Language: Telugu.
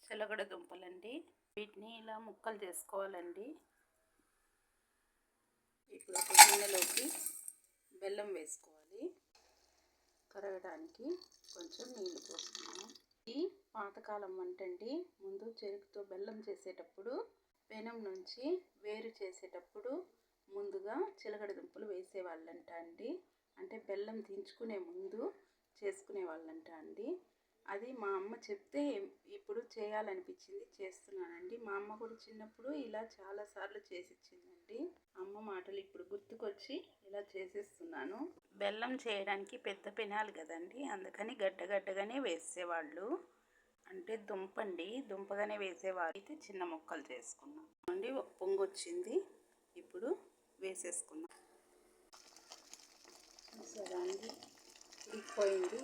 చిలకడ దుంపలండి. వీటిని ఇలా ముక్కలు చేసుకోవాలండి. ఇప్పుడు ఒక గిన్నెలోకి బెల్లం వేసుకోవాలి. కరగడానికి కొంచెం నీళ్ళు పోసుకున్నాం. ఈ పాతకాలం వంట అండి. ముందు చెరుకుతో బెల్లం చేసేటప్పుడు పెనం నుంచి వేరు చేసేటప్పుడు ముందుగా చిలకడ దుంపలు వేసేవాళ్ళంట అండి. అంటే బెల్లం దించుకునే ముందు చేసుకునే వాళ్ళంట అండి. అది మా అమ్మ చెప్తే ఇప్పుడు చేయాలనిపించింది, చేస్తున్నానండి. మా అమ్మ కూడా చిన్నప్పుడు ఇలా చాలాసార్లు చేసిచ్చిందండి. అమ్మ మాటలు ఇప్పుడు గుర్తుకొచ్చి ఇలా చేసేస్తున్నాను. బెల్లం చేయడానికి పెద్ద పెనాలు కదండి, అందుకని గడ్డగానే వేసేవాళ్ళు. అంటే దుంపండి, దుంపగానే వేసేవారు. అయితే చిన్న ముక్కలు చేసుకున్నాం అండి. ఒక పొంగు వచ్చింది, ఇప్పుడు వేసేసుకున్నాం. చూసారా అండి, ఉడికిపోయింది.